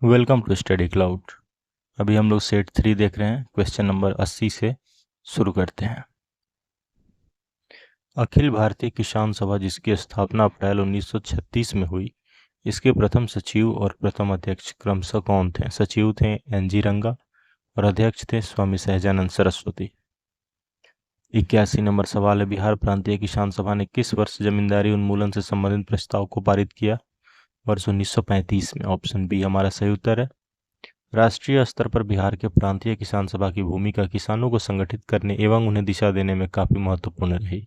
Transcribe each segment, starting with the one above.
Welcome to study cloud. अभी हम लोग सेट 3 देख रहे हैं। क्वेश्चन नंबर 80 से शुरू करते हैं। अखिल भारतीय किसान सभा, जिसकी स्थापना अप्रैल 1936 में हुई, इसके प्रथम सचिव और प्रथम अध्यक्ष क्रमशः कौन थे? सचिव थे NG रंगा और अध्यक्ष थे स्वामी सहजानंद सरस्वती। 81 नंबर सवाल है, बिहार प्रांतीय किसान सभा ने किस वर्ष जमींदारी उन्मूलन से संबंधित प्रस्ताव को पारित किया? वर्ष 1935 में। ऑप्शन बी हमारा सही उत्तर है। राष्ट्रीय स्तर पर बिहार के प्रांतीय किसान सभा की भूमिका किसानों को संगठित करने एवं उन्हें दिशा देने में काफी महत्वपूर्ण रही।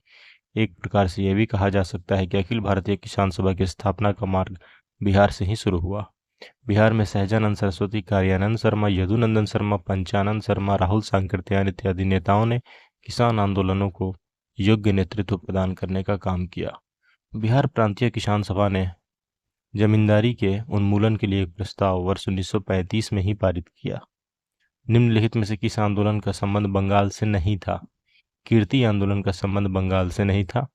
एक प्रकार से यह भी कहा जा सकता है कि अखिल भारतीय किसान सभा की स्थापना का मार्ग बिहार से ही शुरू हुआ। बिहार में सहजानंद सरस्वती, कार्यानंद शर्मा, यदुनंदन शर्मा, पंचानंद शर्मा, राहुल सांकृत्यायन इत्यादि नेताओं ने किसान आंदोलनों को योग्य नेतृत्व प्रदान करने का काम किया। बिहार प्रांतीय किसान सभा ने जमींदारी के उन्मूलन के लिए एक प्रस्ताव वर्ष 1935 में ही पारित किया। निम्नलिखित में से किस आंदोलन का संबंध बंगाल से नहीं था? कीर्ति आंदोलन का संबंध बंगाल से नहीं था।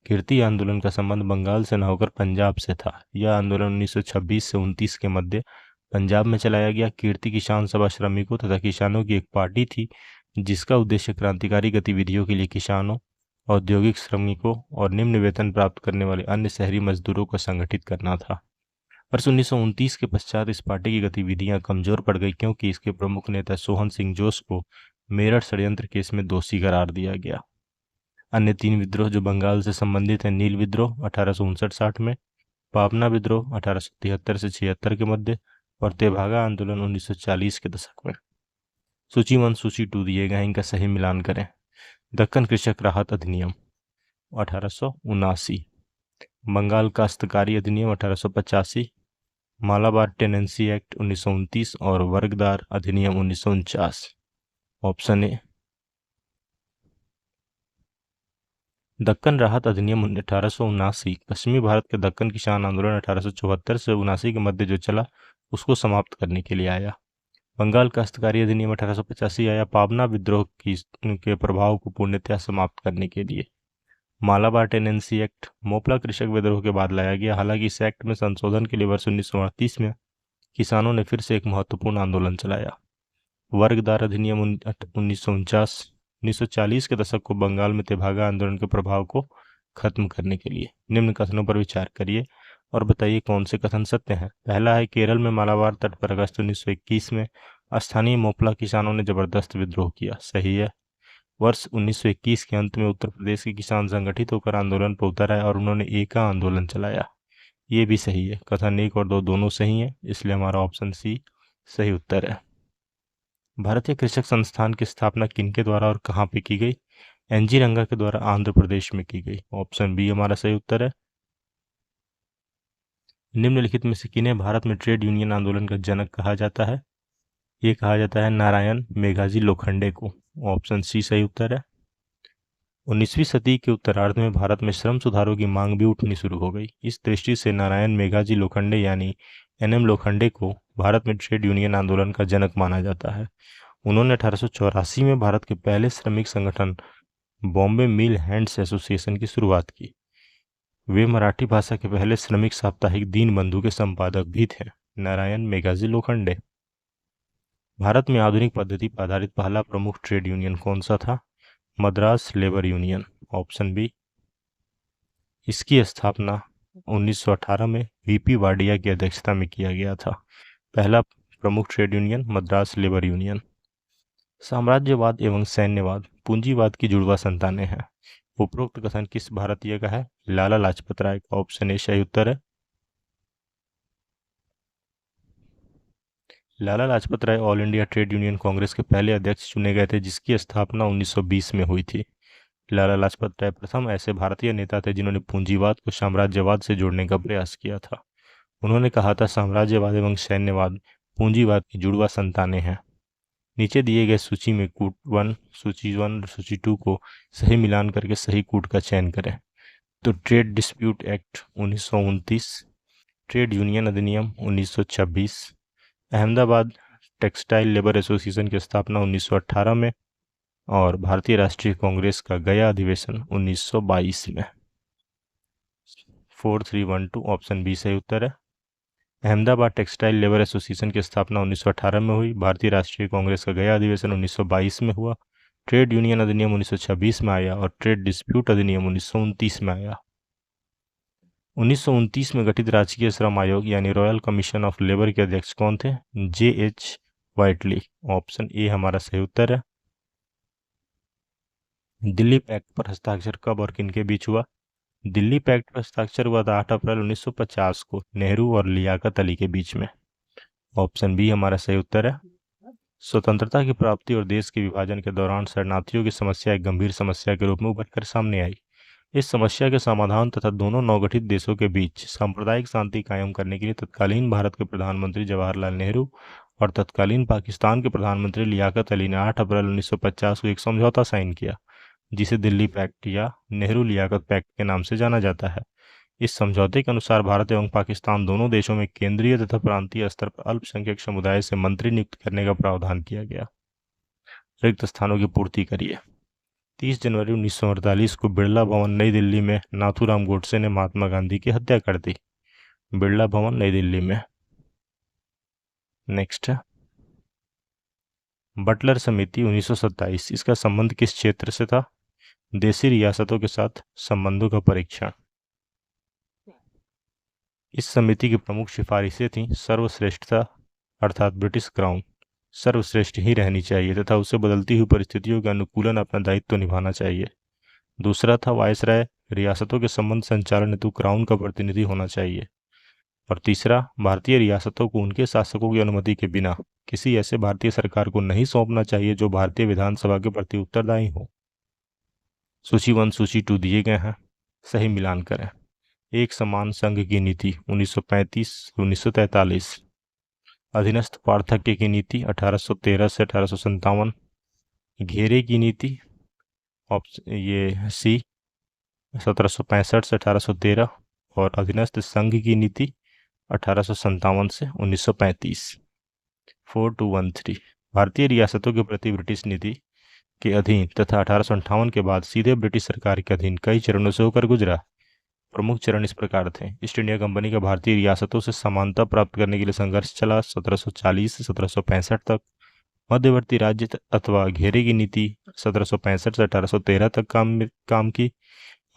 कीर्ति आंदोलन का संबंध बंगाल से न होकर पंजाब से था। यह आंदोलन 1926 से 29 के मध्य पंजाब में चलाया गया। कीर्ति किसान सभा श्रमिकों तथा किसानों की एक पार्टी थी, जिसका उद्देश्य क्रांतिकारी गतिविधियों के लिए किसानों, औद्योगिक श्रमिकों और निम्न वेतन प्राप्त करने वाले अन्य शहरी मजदूरों को संगठित करना था। वर्ष 1929 के पश्चात इस पार्टी की गतिविधियां कमजोर पड़ गई, क्योंकि इसके प्रमुख नेता सोहन सिंह जोश को मेरठ षड्यंत्र केस में दोषी करार दिया गया। अन्य 3 विद्रोह जो बंगाल से संबंधित हैं: नील विद्रोह 1859-60 में, पावना विद्रोह 1873 से 76 के मध्य और तेभागा आंदोलन 1940 के दशक में। सूची 1 सूची 2 दिए गए हैं, इनका सही मिलान करें। दक्कन कृषक राहत अधिनियम 1879, बंगाल काश्तकारी अधिनियम 1885, मालाबार टेनेंसी एक्ट 1929 और वर्गदार अधिनियम 1949। Option A. दक्कन राहत अधिनियम 1879 पश्चिमी भारत के दक्कन किसान आंदोलन 1874 से 79 के मध्य जो चला, उसको समाप्त करने के लिए आया। बंगाल काश्तकारी अधिनियम 1885 आया पावना विद्रोह के प्रभाव को पूर्णतः समाप्त करने के लिए। मालाबार टेनेंसी एक्ट मोपला कृषक विद्रोह के बाद लाया गया। हालांकि इस एक्ट में संशोधन के लिए वर्ष 1938 में किसानों ने फिर से एक महत्वपूर्ण आंदोलन चलाया। वर्गदार अधिनियम 1949 1940 के दशक को बंगाल में तेभागा आंदोलन के प्रभाव को खत्म करने के लिए। निम्न कथनों पर विचार करिए और बताइए कौन से कथन सत्य हैं। पहला है, केरल में मालाबार तट पर अगस्त 1921 में स्थानीय मोपला किसानों ने जबरदस्त विद्रोह किया। सही है। वर्ष 1921 के अंत में उत्तर प्रदेश के किसान संगठित होकर आंदोलन पर उतर आए और उन्होंने एका आंदोलन चलाया। ये भी सही है। कथन 1 और 2 दोनों सही हैं, इसलिए हमारा ऑप्शन सी सही उत्तर है। भारतीय कृषक संस्थान की स्थापना किनके द्वारा और कहाँ पे की गई? NG रंगा के द्वारा आंध्र प्रदेश में की गई। ऑप्शन बी हमारा सही उत्तर है। निम्नलिखित में से किन्हें भारत में ट्रेड यूनियन आंदोलन का जनक कहा जाता है? ये कहा जाता है नारायण मेघाजी लोखंडे को। ऑप्शन सी सही उत्तर है। 19वीं सदी के उत्तरार्ध में भारत में श्रम सुधारों की मांग भी उठनी शुरू हो गई। इस दृष्टि से नारायण मेघाजी लोखंडे यानी NM लोखंडे को भारत में ट्रेड यूनियन आंदोलन का जनक माना जाता है। उन्होंने 1884 में भारत के पहले श्रमिक संगठन बॉम्बे मिल हैंड्स एसोसिएशन की शुरुआत की। वे मराठी भाषा के पहले श्रमिक साप्ताहिक दीनबंधु के संपादक भी थे। नारायण मेघाजी लोखंडे। भारत में आधुनिक पद्धति पर आधारित पहला प्रमुख ट्रेड यूनियन कौन सा था? Madras labour union. Option B. इसकी स्थापना 1918 में VP वाडिया की अध्यक्षता में किया गया था। पहला प्रमुख trade union Madras labour union. साम्राज्यवाद एवं सैन्यवाद पूंजीवाद की जुड़वा संतानें हैं। उपरोक्त कथन किस भारतीय का है? लाला लाजपत राय का। ऑप्शन ए सही उत्तर है। Lala Lajpat Rai all India trade union congress के पहले अध्यक्ष चुने गए थे, जिसकी स्थापना 1920 में हुई थी। लाला लाजपत राय प्रथम ऐसे भारतीय नेता थे जिन्होंने पूंजीवाद को साम्राज्यवाद से जोड़ने का प्रयास किया था। उन्होंने कहा था, साम्राज्यवाद एवं सैन्यवाद पूंजीवाद की जुड़वा संतानें हैं। नीचे दिए गए सूची में कूट 1 सूची 1 और सूची 2 को सही मिलान करके सही कूट का चयन करें। तो trade dispute act 1929, trade union अधिनियम 1926, अहमदाबाद टेक्सटाइल लेबर एसोसिएशन की स्थापना 1918 में और भारतीय राष्ट्रीय कांग्रेस का गया अधिवेशन 1922 में। 4312 ऑप्शन बी सही उत्तर है। अहमदाबाद टेक्सटाइल लेबर एसोसिएशन की स्थापना 1918 में हुई। भारतीय राष्ट्रीय कांग्रेस का गया अधिवेशन 1922 में हुआ। ट्रेड यूनियन अधिनियम 1926 में आया और ट्रेड डिस्प्यूट अधिनियम 1929 में आया। 1929 में गठित राजकीय श्रम आयोग यानी रॉयल कमीशन ऑफ लेबर के अध्यक्ष कौन थे? J.H. वाइटली। ऑप्शन ए हमारा सही उत्तर है। दिल्ली पैक्ट पर हस्ताक्षर कब और किनके बीच हुआ? दिल्ली पैक्ट पर हस्ताक्षर हुआ था 8 अप्रैल 1950 को नेहरू और लियाकत अली के बीच में। ऑप्शन बी हमारा सही उत्तर है। स्वतंत्रता की प्राप्ति और देश के विभाजन के दौरान शरणार्थियों की समस्या एक गंभीर समस्या के रूप में उभर कर सामने आई। इस समस्या के समाधान तथा दोनों नवगठित देशों के बीच सांप्रदायिक शांति कायम करने के लिए तत्कालीन भारत के प्रधानमंत्री जवाहरलाल नेहरू और तत्कालीन पाकिस्तान के प्रधानमंत्री लियाकत अली ने 8 अप्रैल 1950 को एक समझौता साइन किया, जिसे दिल्ली पैक्ट या नेहरू लियाकत पैक्ट के नाम से जाना जाता है। इस समझौते के अनुसार भारत एवं पाकिस्तान दोनों देशों में केंद्रीय तथा प्रांतीय स्तर पर अल्पसंख्यक समुदाय से मंत्री नियुक्त करने का प्रावधान किया गया। रिक्त स्थानों की पूर्ति करिए। 30 जनवरी 1948 को बिरला भवन नई दिल्ली में नाथूराम गोडसे ने महात्मा गांधी की हत्या कर दी। बिरला भवन नई दिल्ली में। नेक्स्ट है बटलर समिति 1927। इसका संबंध किस क्षेत्र से था? देशी रियासतों के साथ संबंधों का परीक्षण। इस समिति की प्रमुख सिफारिशें थीं सर्वश्रेष्ठता अर्थात ब्रिटिश क्राउन सर्वश्रेष्ठ ही रहनी चाहिए तथा उसे बदलती हुई परिस्थितियों के अनुकूलन अपना दायित्व निभाना चाहिए। दूसरा था वायसराय रियासतों के संबंध संचालन हेतु क्राउन का प्रतिनिधि होना चाहिए। और तीसरा, भारतीय रियासतों को उनके शासकों की अनुमति के बिना किसी ऐसे भारतीय सरकार को नहीं सौंपना चाहिए जो भारतीय विधानसभा के प्रति उत्तरदायी हो। सूची 1 सूची 2 दिए गए हैं, सही मिलान करें। एक समान संघ की नीति 1935-1943, अधीनस्थ पार्थक्य की नीति 1813 से 1857, घेरे की नीति ये सी 1765 से 1813 और अधीनस्थ संघ की नीति 1857 से 1935। 4213 भारतीय रियासतों के प्रति ब्रिटिश नीति के अधीन तथा 1858 के बाद सीधे ब्रिटिश सरकार के अधीन कई चरणों से होकर गुजरा। प्रमुख चरण इस प्रकार थे। ईस्ट इंडिया कंपनी का भारतीय रियासतों से समानता प्राप्त करने के लिए संघर्ष चला 1740 से 1765 तक। मध्यवर्ती राज्य अथवा घेरे की नीति 1765 से 1813 तक काम की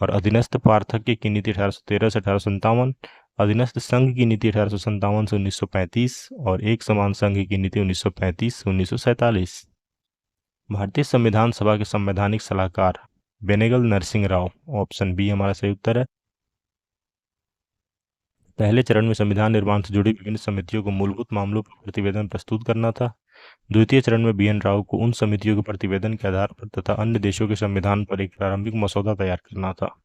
और अधीनस्थ पार्थक्य की नीति 1813 से 1857, अधीनस्थ संघ की नीति 1857 से 1935 और एक समान संघ की नीति 1935 से 1947। भारतीय संविधान सभा के संवैधानिक सलाहकार बेनेगल नरसिंह राव। ऑप्शन बी हमारा सही उत्तर है। पहले चरण में संविधान निर्माण से जुड़ी विभिन्न समितियों को मूलभूत मामलों पर प्रतिवेदन प्रस्तुत करना था। द्वितीय चरण में BN राव को उन समितियों के प्रतिवेदन के आधार पर तथा अन्य देशों के संविधान पर एक प्रारंभिक मसौदा तैयार करना था।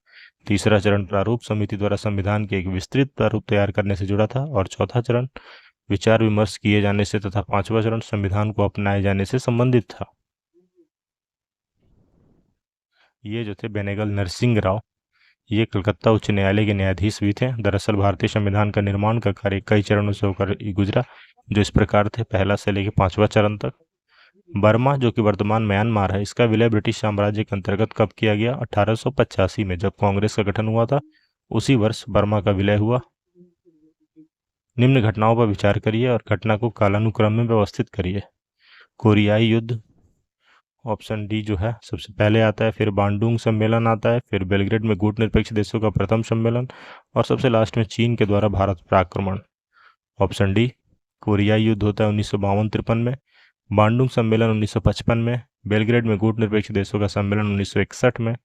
तीसरा चरण प्रारूप समिति द्वारा संविधान के एक विस्तृत प्रारूप तैयार करने से जुड़ा था और चौथा चरण विचार विमर्श किए जाने से तथा पांचवा चरण संविधान को अपनाए जाने से संबंधित था। ये जो थे बेनेगल नरसिंह राव, ये कलकत्ता उच्च न्यायालय के न्यायाधीश भी थे। दरअसल भारतीय संविधान का निर्माण का कार्य कई चरणों से होकर गुजरा, जो इस प्रकार थे। पहला से लेकर 5वां चरण तक। बर्मा, जो कि वर्तमान म्यांमार है, इसका विलय ब्रिटिश साम्राज्य के अंतर्गत कब किया गया? 1885 में, जब कांग्रेस का गठन हुआ था उसी वर्ष बर्मा का विलय हुआ। निम्न घटनाओं पर विचार करिए और घटना को कालानुक्रम में व्यवस्थित करिए। कोरियाई युद्ध, ऑप्शन डी जो है सबसे पहले आता है, फिर बांडुंग सम्मेलन आता है, फिर बेलग्रेड में गुटनिरपेक्ष देशों का प्रथम सम्मेलन और सबसे लास्ट में चीन के द्वारा भारत पर आक्रमण। ऑप्शन डी, कोरियाई युद्ध होता है 1952-53 में, बांडुंग सम्मेलन 1955 में, बेलग्रेड में गुटनिरपेक्ष देशों का सम्मेलन 1961 में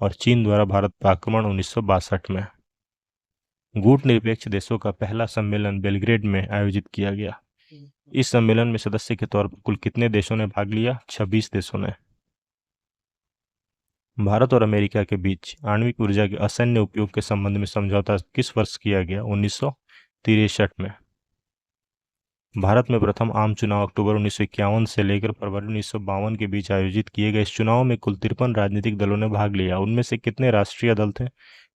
और चीन द्वारा भारत पर आक्रमण 1962 में। गुटनिरपेक्ष देशों का पहला सम्मेलन बेलग्रेड में आयोजित किया गया। इस सम्मेलन में सदस्य के तौर पर कुल कितने देशों ने भाग लिया? 26 देशों ने। भारत और अमेरिका के बीच आणविक ऊर्जा के असैन्य उपयोग के संबंध में समझौता किस वर्ष किया गया? 1963 में। भारत में प्रथम आम चुनाव अक्टूबर 1951 से लेकर फरवरी 1952 के बीच आयोजित किए गए इस चुनाव में कुल 53 राजनीतिक दलों ने भाग लिया। उनमें से कितने राष्ट्रीय दल थे?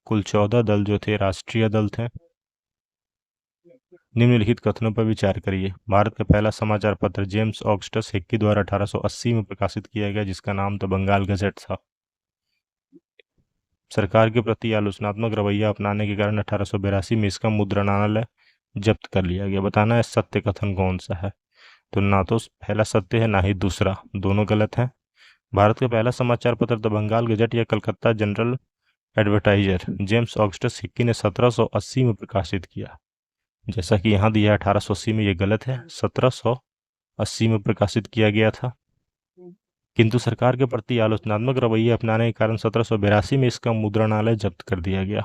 कुल 14 दल जो थे राष्ट्रीय दल थे। निम्नलिखित कथनों पर विचार करिए। भारत का पहला समाचार पत्र जेम्स ऑगस्टस हिक्की द्वारा 1880 में प्रकाशित किया गया, जिसका नाम तो बंगाल गजट था। सरकार के प्रति आलोचनात्मक रवैया अपनाने के कारण 1882 में इसका मुद्रणालय जब्त कर लिया गया। बताना है सत्य कथन कौन सा है। तो ना तो पहला सत्य है ना ही दूसरा, दोनों गलत है। भारत का पहला समाचार पत्र द बंगाल गजट या Calcutta general advertiser James Augustus Hickey ने 1780 में प्रकाशित किया। जैसा कि यहाँ दिया है 1880 में, ये गलत है, 1780 में प्रकाशित किया गया था। किंतु सरकार के प्रति आलोचनात्मक रवैया अपनाने के कारण 1782 में इसका मुद्रणालय जब्त कर दिया गया।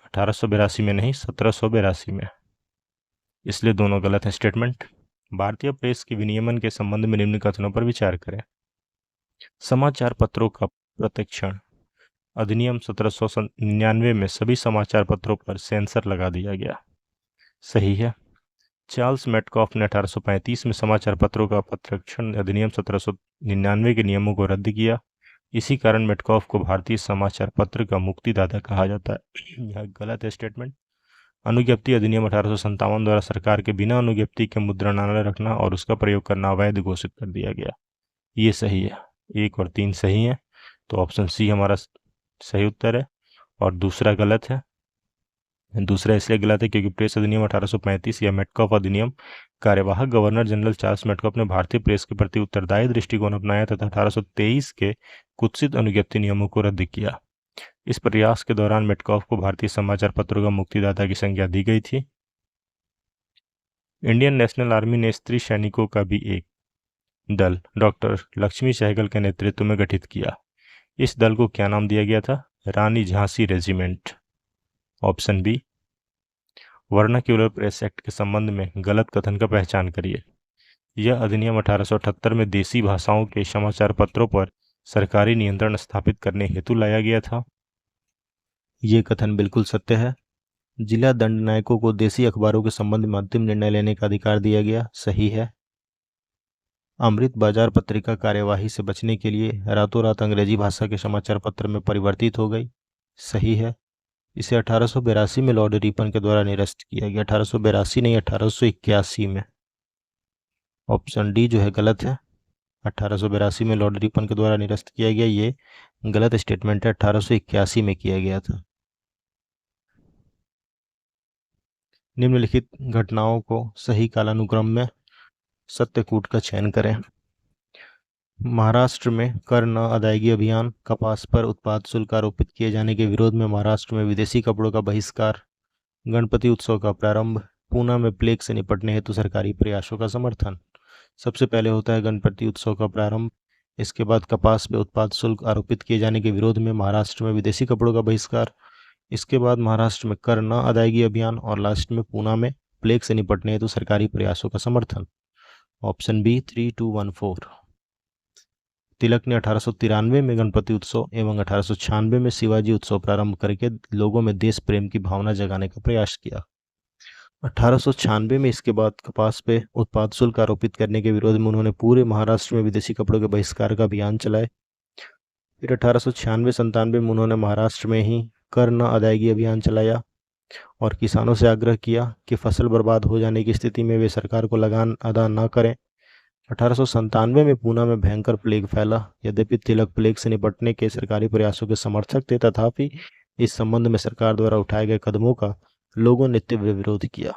1882 में नहीं, 1782 में, इसलिए दोनों गलत हैं स्टेटमेंट। भारतीय प्रेस के विनियमन के संबंध में निम्न कथनों पर विचार करें। समाचार पत्रों का प्रत्यक्षण अधिनियम 1799 में सभी समाचार पत्रों पर सेंसर लगा दिया गया। सही है। चार्ल्स मेटकॉफ ने 1835 में समाचार पत्रों का प्रत्यक्षण अधिनियम 1799 के नियमों को रद्द किया। इसी कारण मेटकॉफ को भारतीय समाचार पत्र का मुक्तिदाता कहा जाता है। यह गलत है स्टेटमेंट। अनुज्ञप्ति अधिनियम 1857 द्वारा सरकार के बिना अनुज्ञप्ति के मुद्रणालय रखना और उसका प्रयोग करना अवैध घोषित कर दिया गया। ये सही है, 1 और 3 सही है, तो ऑप्शन सी हमारा सही उत्तर है। और दूसरा गलत है। दूसरा इसलिए गलत है क्योंकि प्रेस अधिनियम 1835 या मेटकॉफ अधिनियम कार्यवाहक गवर्नर जनरल चार्ल्स मेटकॉफ ने भारतीय प्रेस के प्रति उत्तरदायी दृष्टिकोण अपनाया तथा 1823 के कुत्सित अनुज्ञप्ति नियमों को रद्द किया। इस प्रयास के दौरान मेटकॉफ को भारतीय समाचार पत्रों का मुक्तिदाता की संज्ञा दी गई थी। इंडियन नेशनल आर्मी ने स्त्री सैनिकों का भी एक दल डॉक्टर लक्ष्मी सहगल के नेतृत्व में गठित किया। इस दल को क्या नाम दिया गया था? Rani Jhansi regiment. Option B. Vernacular press act के संबंध में गलत कथन का पहचान करिए। यह अधिनियम 1878 में देसी भाषाओं के समाचार पत्रों पर सरकारी नियंत्रण स्थापित करने हेतु लाया गया था। ये कथन बिल्कुल सत्य है। जिला दंड नायकों को देसी अखबारों के संबंध में अंतिम निर्णय लेने का अधिकार दिया गया। सही है। अमृत बाजार पत्रिका कार्यवाही से बचने के लिए रातों रात अंग्रेजी भाषा के समाचार पत्र में परिवर्तित हो गई। सही है। इसे 1882 में लॉर्ड रिपन के द्वारा निरस्त किया गया। 1882 नहीं, 1881 में। ऑप्शन डी जो है गलत है। 1882 में लॉर्ड रिपन के द्वारा निरस्त किया गया, ये गलत स्टेटमेंट है। 1881 में किया गया था। निम्नलिखित घटनाओं को सही कालानुक्रम में सत्यकूट का चयन करें। महाराष्ट्र में कर न अदायगी अभियान, कपास पर उत्पाद शुल्क आरोपित किए जाने के विरोध में महाराष्ट्र में विदेशी कपड़ों का बहिष्कार, गणपति उत्सव का प्रारंभ, पूना में प्लेग से निपटने हेतु सरकारी प्रयासों का समर्थन। सबसे पहले होता है गणपति उत्सव का प्रारंभ, इसके बाद कपास पे उत्पाद शुल्क आरोपित किए जाने के विरोध में महाराष्ट्र में विदेशी कपड़ों का बहिष्कार, इसके बाद महाराष्ट्र में कर न अदायगी अभियान और लास्ट में पूना में प्लेग से निपटने हेतु सरकारी प्रयासों का समर्थन। Option B 3214। तिलक ने 1893 में गणपति उत्सव एवं 1896 में शिवाजी उत्सव प्रारंभ करके लोगों में देश प्रेम की भावना जगाने का प्रयास किया। 1896 में इसके बाद कपास पे उत्पाद शुल्क आरोपित करने के विरोध में उन्होंने पूरे महाराष्ट्र में विदेशी कपड़ों के बहिष्कार का अभियान चलाए। फिर 1896-97 में उन्होंने महाराष्ट्र में ही कर न अदायगी अभियान चलाया और किसानों से आग्रह किया कि फसल बर्बाद हो जाने की स्थिति में वे सरकार को लगान अदा न करें। 1897 में पूना में भयंकर प्लेग फैला। यद्यपि तिलक प्लेग से निपटने के सरकारी प्रयासों के समर्थक थे, तथापि इस संबंध में सरकार द्वारा उठाए गए कदमों का लोगों ने तीव्र विरोध किया।